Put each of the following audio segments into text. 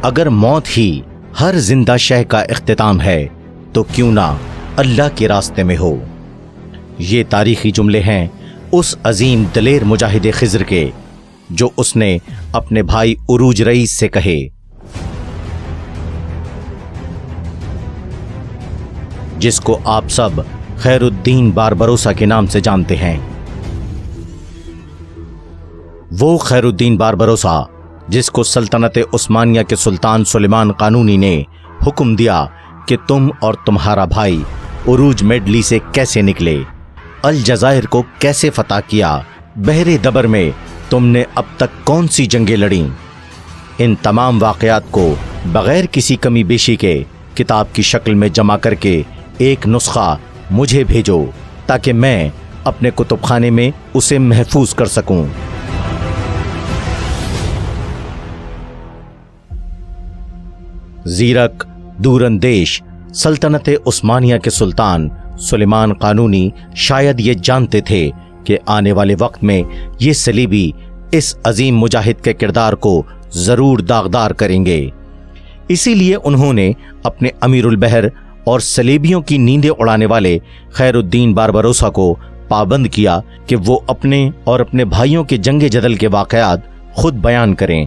اگر موت ہی ہر زندہ شے کا اختتام ہے تو کیوں نہ اللہ کے راستے میں ہو۔ یہ تاریخی جملے ہیں اس عظیم دلیر مجاہد خضر کے جو اس نے اپنے بھائی عروج رئیس سے کہے، جس کو آپ سب خیر الدین باربروسا کے نام سے جانتے ہیں۔ وہ خیر الدین باربروسا جس کو سلطنت عثمانیہ کے سلطان سلیمان قانونی نے حکم دیا کہ تم اور تمہارا بھائی عروج میڈلی سے کیسے نکلے، الجزائر کو کیسے فتح کیا، بحر دبر میں تم نے اب تک کون سی جنگیں لڑیں، ان تمام واقعات کو بغیر کسی کمی بیشی کے کتاب کی شکل میں جمع کر کے ایک نسخہ مجھے بھیجو تاکہ میں اپنے کتب خانے میں اسے محفوظ کر سکوں۔ زیرک دور اندیش سلطنت عثمانیہ کے سلطان سلیمان قانونی شاید یہ جانتے تھے کہ آنے والے وقت میں یہ صلیبی اس عظیم مجاہد کے کردار کو ضرور داغدار کریں گے، اسی لیے انہوں نے اپنے امیر البحر اور صلیبیوں کی نیندیں اڑانے والے خیر الدین باربروسا کو پابند کیا کہ وہ اپنے اور اپنے بھائیوں کے جنگ جدل کے واقعات خود بیان کریں،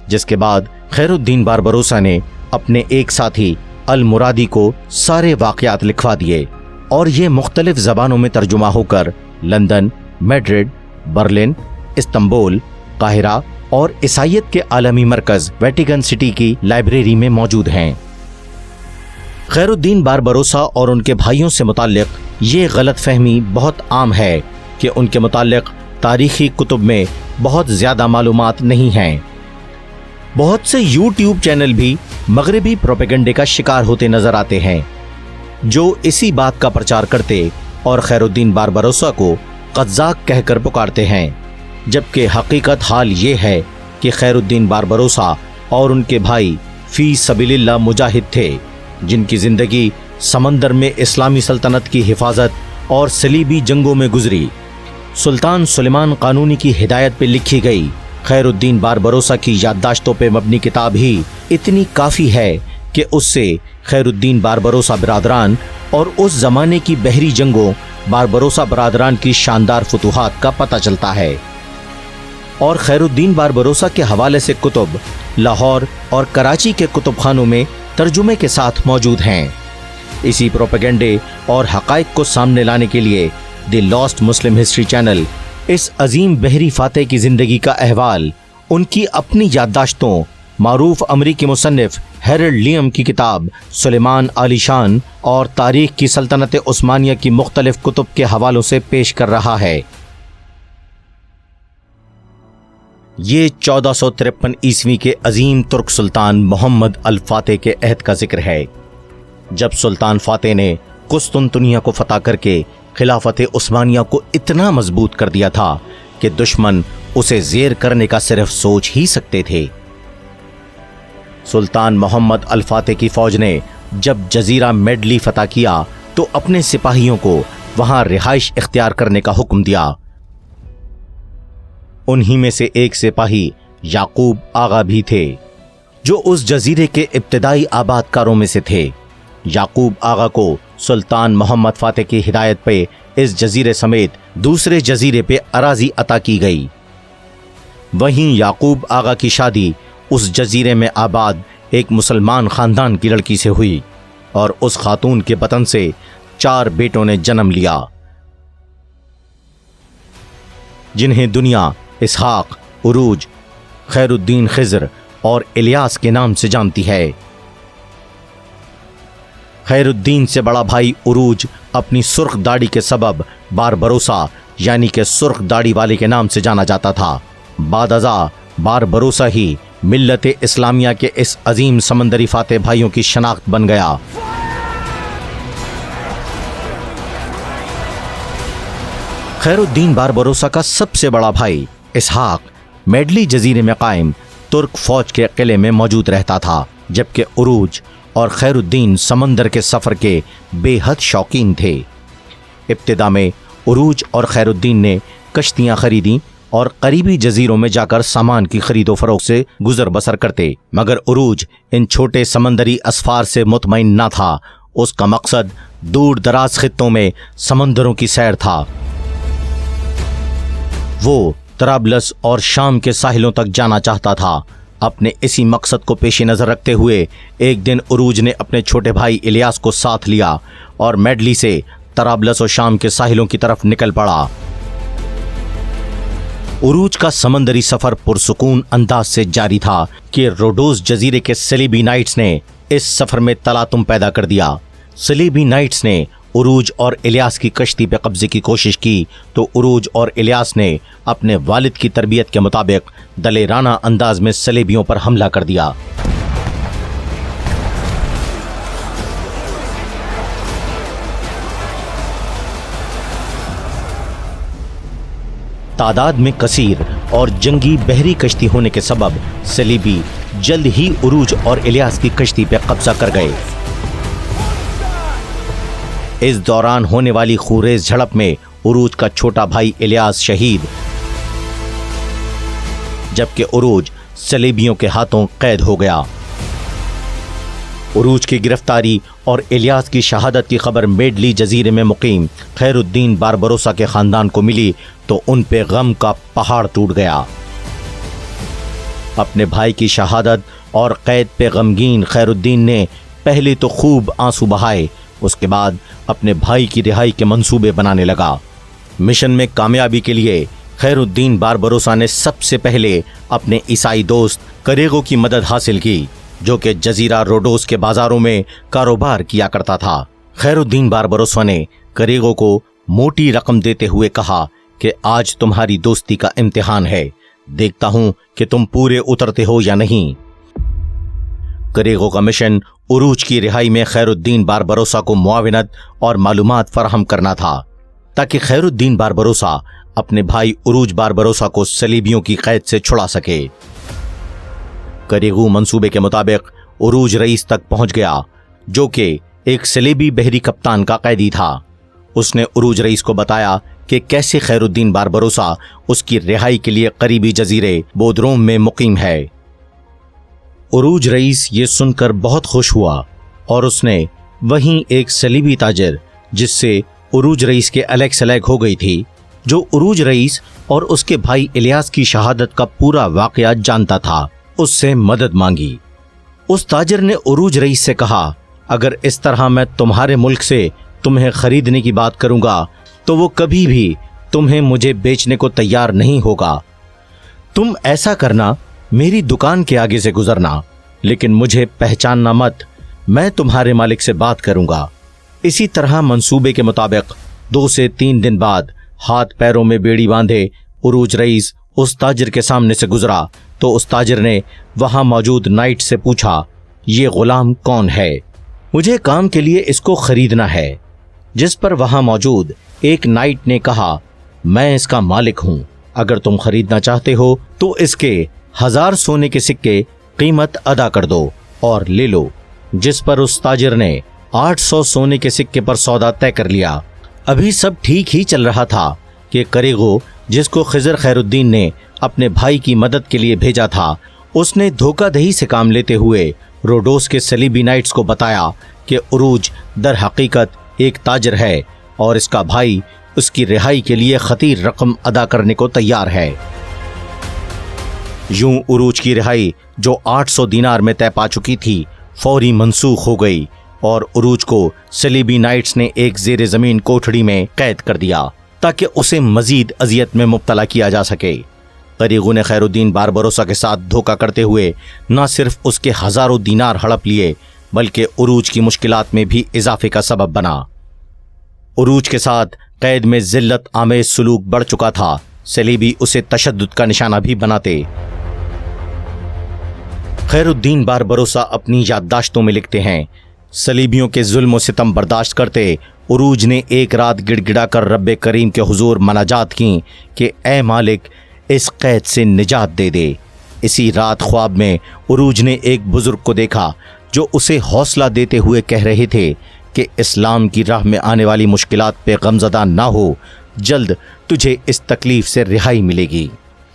جس کے بعد خیر الدین باربروسا نے اپنے ایک ساتھی المرادی کو سارے واقعات لکھوا دیے اور یہ مختلف زبانوں میں ترجمہ ہو کر لندن، میڈرڈ، برلن، استنبول، قاہرہ اور عیسائیت کے عالمی مرکز ویٹیکن سٹی کی لائبریری میں موجود ہیں۔ خیر الدین باربروسا اور ان کے بھائیوں سے متعلق یہ غلط فہمی بہت عام ہے کہ ان کے متعلق تاریخی کتب میں بہت زیادہ معلومات نہیں ہیں۔ بہت سے یوٹیوب چینل بھی مغربی پروپیگنڈے کا شکار ہوتے نظر آتے ہیں جو اسی بات کا پرچار کرتے اور خیر الدین باربروسا کو قزاق کہہ کر پکارتے ہیں، جبکہ حقیقت حال یہ ہے کہ خیر الدین باربروسا اور ان کے بھائی فی سبیل اللہ مجاہد تھے جن کی زندگی سمندر میں اسلامی سلطنت کی حفاظت اور صلیبی جنگوں میں گزری۔ سلطان سلیمان قانونی کی ہدایت پہ لکھی گئی خیر الدین باربروسا کی یادداشتوں پہ مبنی کتاب ہی اتنی کافی ہے کہ اس سے خیر الدین باربروسا برادران اور اس زمانے کی بحری جنگوں، باربروسا برادران کی شاندار فتوحات کا پتہ چلتا ہے۔ اور خیر الدین باربروسا کے حوالے سے کتب لاہور اور کراچی کے کتب خانوں میں ترجمے کے ساتھ موجود ہیں۔ اسی پروپیگنڈے اور حقائق کو سامنے لانے کے لیے the last Muslim history channel اس عظیم بحری فاتح کی زندگی کا احوال ان کی اپنی یادداشتوں، معروف امریکی مصنف ہیرلڈ لیم کی کتاب سلیمان عالی شان اور تاریخ کی سلطنت عثمانیہ کی مختلف کتب کے حوالوں سے پیش کر رہا ہے۔ یہ 1453 عیسوی کے عظیم ترک سلطان محمد الفاتح کے عہد کا ذکر ہے، جب سلطان فاتح نے قسطنطنیہ کو فتح کر کے خلافت عثمانیہ کو اتنا مضبوط کر دیا تھا کہ دشمن اسے زیر کرنے کا صرف سوچ ہی سکتے تھے۔ سلطان محمد الفاتح کی فوج نے جب جزیرہ میڈلی فتح کیا تو اپنے سپاہیوں کو وہاں رہائش اختیار کرنے کا حکم دیا۔ انہی میں سے ایک سپاہی یعقوب آغا بھی تھے جو اس جزیرے کے ابتدائی آباد کاروں میں سے تھے۔ یعقوب آغا کو سلطان محمد فاتح کی ہدایت پہ اس جزیرے سمیت دوسرے جزیرے پہ اراضی عطا کی گئی۔ وہیں یعقوب آغا کی شادی اس جزیرے میں آباد ایک مسلمان خاندان کی لڑکی سے ہوئی اور اس خاتون کے بطن سے 4 بیٹوں نے جنم لیا جنہیں دنیا اسحاق، عروج، خیر الدین خضر اور الیاس کے نام سے جانتی ہے۔ خیر الدین سے بڑا بھائی عروج اپنی سرخ داڑھی کے سبب باربروسا یعنی کہ سرخ داڑھی والے کے نام سے جانا جاتا تھا۔ بعد ازاں باربروسا ہی ملت اسلامیہ کے اس عظیم سمندری فاتح بھائیوں کی شناخت بن گیا۔ خیر الدین باربروسا کا سب سے بڑا بھائی اسحاق میڈلی جزیرے میں قائم ترک فوج کے قلعے میں موجود رہتا تھا، جبکہ عروج اور خیر الدین سمندر کے سفر کے بے حد شوقین تھے۔ ابتدا میں عروج اور خیر الدین نے کشتیاں خریدیں اور قریبی جزیروں میں جا کر سامان کی خرید و فروخت سے گزر بسر کرتے، مگر عروج ان چھوٹے سمندری اسفار سے مطمئن نہ تھا۔ اس کا مقصد دور دراز خطوں میں سمندروں کی سیر تھا۔ وہ طرابلس اور شام کے ساحلوں تک جانا چاہتا تھا۔ اپنے اسی مقصد کو پیش نظر رکھتے ہوئے ایک دن عروج نے اپنے چھوٹے بھائی الیاس کو ساتھ لیا اور میڈلی سے طرابلس اور شام کے ساحلوں کی طرف نکل پڑا۔ عروج کا سمندری سفر پرسکون انداز سے جاری تھا کہ روڈوس جزیرے کے سلیبی نائٹس نے اس سفر میں تلاطم پیدا کر دیا۔ سلیبی نائٹس نے عروج اور الیاس کی کشتی پہ قبضے کی کوشش کی تو عروج اور الیاس نے اپنے والد کی تربیت کے مطابق دلیرانہ انداز میں سلیبیوں پر حملہ کر دیا۔ تعداد میں کثیر اور جنگی بحری کشتی ہونے کے سبب سلیبی جلد ہی عروج اور الیاس کی کشتی پہ قبضہ کر گئے۔ اس دوران ہونے والی خوریز جھڑپ میں عروج کا چھوٹا بھائی الیاس شہید، جبکہ عروج سلیبیوں کے ہاتھوں قید ہو گیا۔ عروج کی گرفتاری اور الیاس کی شہادت کی خبر میڈلی جزیرے میں مقیم خیر الدین باربروسا کے خاندان کو ملی تو ان پہ غم کا پہاڑ ٹوٹ گیا۔ اپنے بھائی کی شہادت اور قید پہ غمگین خیر الدین نے پہلے تو خوب آنسو بہائے، اس کے بعد اپنے بھائی کی رہائی کے منصوبے بنانے لگا۔ مشن میں کامیابی کے لیے خیر الدین باربروسا نے سب سے پہلے اپنے عیسائی دوست کریغو کی مدد حاصل کی، جو کہ جزیرہ روڈوس کے بازاروں میں کاروبار کیا کرتا تھا۔ خیر الدین باربروسا نے کریغو کو موٹی رقم دیتے ہوئے کہا کہ آج تمہاری دوستی کا امتحان ہے، دیکھتا ہوں کہ تم پورے اترتے ہو یا نہیں۔ کریغو کا مشن عروج کی رہائی میں خیر الدین باربروسا کو معاونت اور معلومات فراہم کرنا تھا تاکہ خیر الدین باربروسا اپنے بھائی عروج باربروسا کو سلیبیوں کی قید سے چھڑا سکے۔ کریغو منصوبے کے مطابق عروج رئیس تک پہنچ گیا، جو کہ ایک سلیبی بحری کپتان کا قیدی تھا۔ اس نے عروج رئیس کو بتایا کہ کیسے خیر الدین باربروسا اس کی رہائی کے لیے قریبی جزیرے بودروم میں مقیم ہے۔ عروج رئیس یہ سن کر بہت خوش ہوا اور اس نے وہیں ایک سلیبی تاجر جس سے عروج رئیس کے الگ سلیگ ہو گئی تھی، جو عروج رئیس اور اس کے بھائی الیاس کی شہادت کا پورا واقعہ جانتا تھا، اس سے مدد مانگی۔ اس تاجر نے عروج رئیس سے کہا، اگر اس طرح میں تمہارے ملک سے تمہیں خریدنے کی بات کروں گا تو وہ کبھی بھی تمہیں مجھے بیچنے کو تیار نہیں ہوگا۔ تم ایسا کرنا، میری دکان کے آگے سے گزرنا، لیکن مجھے پہچاننا مت، میں تمہارے مالک سے بات کروں گا۔ اسی طرح منصوبے کے مطابق 2 سے 3 دن بعد ہاتھ پیروں میں بیڑی باندھے عروج رئیس اس تاجر کے سامنے سے گزرا تو اس تاجر نے وہاں موجود نائٹ سے پوچھا، یہ غلام کون ہے؟ مجھے کام کے لیے اس کو خریدنا ہے۔ جس پر وہاں موجود ایک نائٹ نے کہا، میں اس کا مالک ہوں، اگر تم خریدنا چاہتے ہو تو اس کے 1000 سونے کے سکے قیمت ادا کر دو اور لے لو۔ جس پر اس تاجر نے 800 سونے کے سکے پر سودا طے کر لیا۔ ابھی سب ٹھیک ہی چل رہا تھا کہ کریغو، جس کو خضر خیر الدین نے اپنے بھائی کی مدد کے لیے بھیجا تھا، اس نے دھوکہ دہی سے کام لیتے ہوئے روڈوس کے سلیبی نائٹس کو بتایا کہ عروج در حقیقت ایک تاجر ہے اور اس کا بھائی اس کی رہائی کے لیے خطیر رقم ادا کرنے کو تیار ہے۔ یوں عروج کی رہائی، جو 800 دینار میں طے پا چکی تھی، فوری منسوخ ہو گئی اور عروج کو سلیبی نائٹس نے ایک زیر زمین کوٹھڑی میں قید کر دیا تاکہ اسے مزید اذیت میں مبتلا کیا جا سکے۔ کریغو نے خیر الدین باربروسا کے ساتھ دھوکہ کرتے ہوئے نہ صرف اس کے ہزاروں دینار ہڑپ لیے بلکہ عروج کی مشکلات میں بھی اضافے کا سبب بنا۔ عروج کے ساتھ قید میں ذلت آمیز سلوک بڑھ چکا تھا، سلیبی اسے تشدد کا نشانہ بھی بناتے۔ خیر الدین باربروسا اپنی یادداشتوں میں لکھتے ہیں، سلیبیوں کے ظلم و ستم برداشت کرتے عروج نے ایک رات گڑ گڑا کر رب کریم کے حضور مناجات کی کہ اے مالک، اس قید سے نجات دے دے۔ اسی رات خواب میں عروج نے ایک بزرگ کو دیکھا جو اسے حوصلہ دیتے ہوئے کہہ رہے تھے کہ اسلام کی راہ میں آنے والی مشکلات پہ غمزدہ نہ ہو، جلد تجھے اس تکلیف سے رہائی ملے گی۔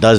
10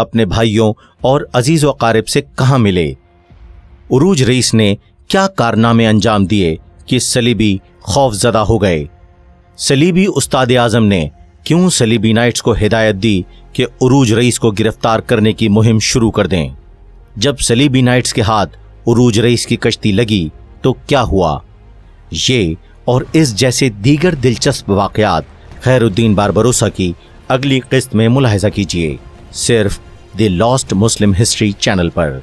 اپنے بھائیوں اور عزیز و اقارب سے کہاں ملے؟ عروج رئیس نے کیا کارنامے انجام دیے کہ صلیبی خوف زدہ ہو گئے؟ صلیبی استاد اعظم نے کیوں صلیبی نائٹس کو ہدایت دی کہ عروج رئیس کو گرفتار کرنے کی مہم شروع کر دیں؟ جب صلیبی نائٹس کے ہاتھ عروج رئیس کی کشتی لگی تو کیا ہوا؟ یہ اور اس جیسے دیگر دلچسپ واقعات خیر الدین باربروسا کی اگلی قسط میں ملاحظہ کیجیے، صرف دی لاسٹ مسلم ہسٹری چینل پر۔